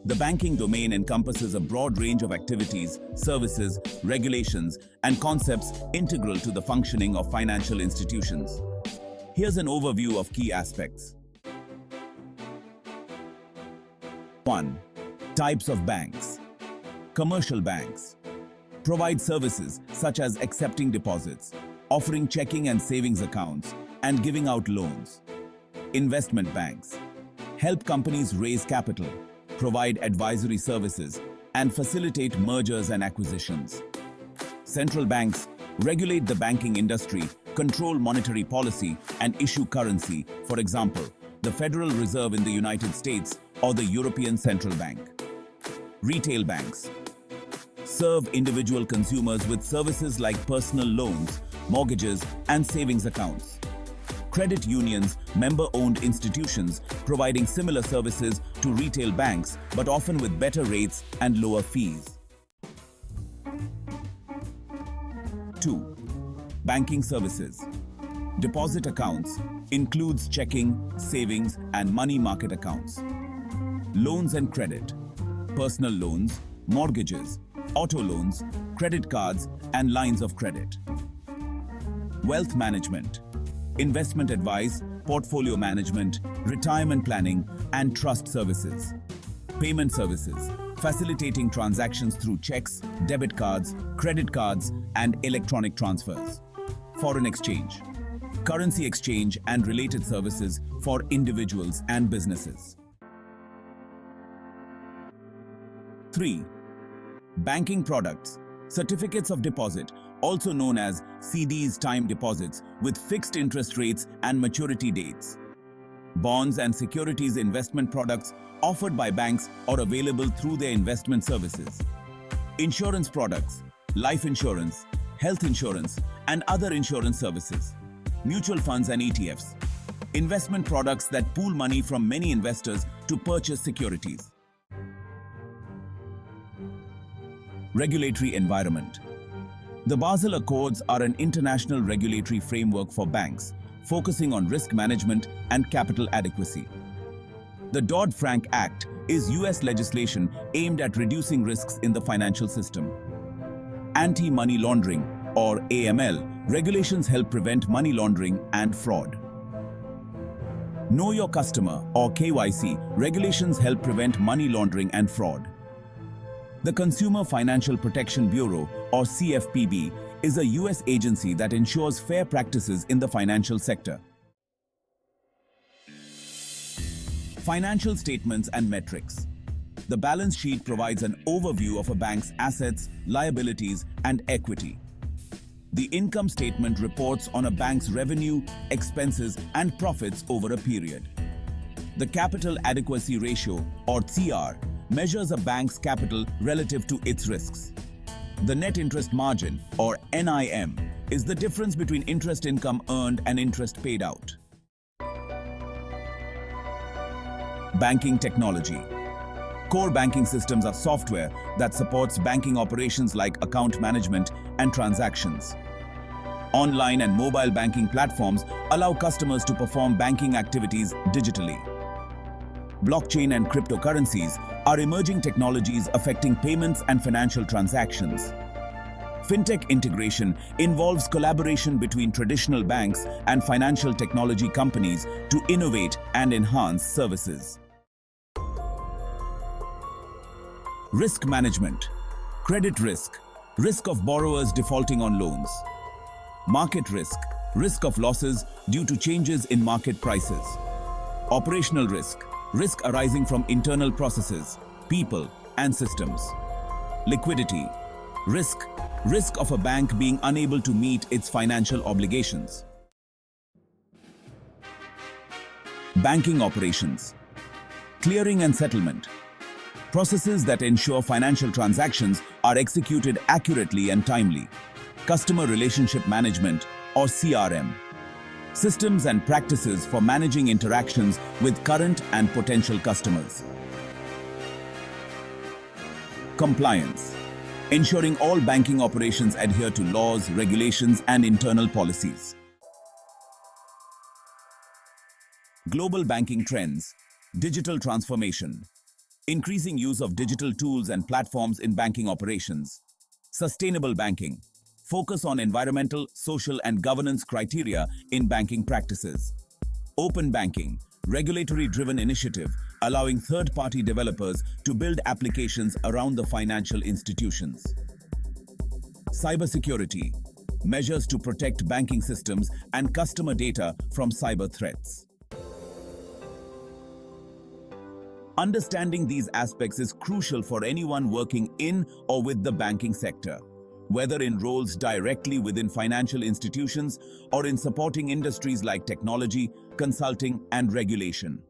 The banking domain encompasses a broad range of activities, services, regulations, and concepts integral to the functioning of financial institutions. Here's an overview of key aspects. 1. Types of banks. Commercial banks provide services such as accepting deposits, offering checking and savings accounts, and giving out loans. Investment banks help companies raise capital, provide advisory services, and facilitate mergers and acquisitions. Central banks regulate the banking industry, control monetary policy, and issue currency, for example, the Federal Reserve in the United States or the European Central Bank. Retail banks serve individual consumers with services like personal loans, mortgages, and savings accounts. Credit unions, member-owned institutions providing similar services to retail banks, but often with better rates and lower fees. 2. Banking services. Deposit accounts includes checking, savings, and money market accounts. Loans and credit. Personal loans, mortgages, auto loans, credit cards, and lines of credit. Wealth management. Investment advice, portfolio management, retirement planning, and trust services. Payment services, facilitating transactions through checks, debit cards, credit cards, and electronic transfers. Foreign exchange, currency exchange and related services for individuals and businesses. 3. Banking products, certificates of deposit, also known as CDs, time deposits with fixed interest rates and maturity dates. Bonds and securities investment products offered by banks or available through their investment services. Insurance products, life insurance, health insurance, and other insurance services. Mutual funds and ETFs, investment products that pool money from many investors to purchase securities. Regulatory environment. The Basel Accords are an international regulatory framework for banks, focusing on risk management and capital adequacy. The Dodd-Frank Act is US legislation aimed at reducing risks in the financial system. Anti-money laundering, or AML, regulations help prevent money laundering and fraud. Know Your Customer, or KYC, regulations help prevent money laundering and fraud. The Consumer Financial Protection Bureau, or CFPB, is a US agency that ensures fair practices in the financial sector. Financial statements and metrics. The balance sheet provides an overview of a bank's assets, liabilities, and equity. The income statement reports on a bank's revenue, expenses, and profits over a period. The Capital Adequacy Ratio, or CR, measures a bank's capital relative to its risks. The net interest margin, or NIM, is the difference between interest income earned and interest paid out. Banking technology. Core banking systems are software that supports banking operations like account management and transactions. Online and mobile banking platforms allow customers to perform banking activities digitally. Blockchain and cryptocurrencies are emerging technologies affecting payments and financial transactions. Fintech integration involves collaboration between traditional banks and financial technology companies to innovate and enhance services. Risk management. Credit risk, risk of borrowers defaulting on loans. Market risk, risk of losses due to changes in market prices. Operational risk, risk arising from internal processes, people, and systems. Liquidity, risk of a bank being unable to meet its financial obligations. Banking operations. Clearing and settlement. Processes that ensure financial transactions are executed accurately and timely. Customer relationship management, or CRM. Systems and practices for managing interactions with current and potential customers. Compliance. Ensuring all banking operations adhere to laws, regulations, and internal policies. Global banking trends. Digital transformation. increasing use of digital tools and platforms in banking operations. Sustainable banking, focus on environmental, social, and governance criteria in banking practices. Open banking, regulatory-driven initiative allowing third-party developers to build applications around the financial institutions. Cybersecurity, measures to protect banking systems and customer data from cyber threats. Understanding these aspects is crucial for anyone working in or with the banking sector, whether in roles directly within financial institutions or in supporting industries like technology, consulting, and regulation.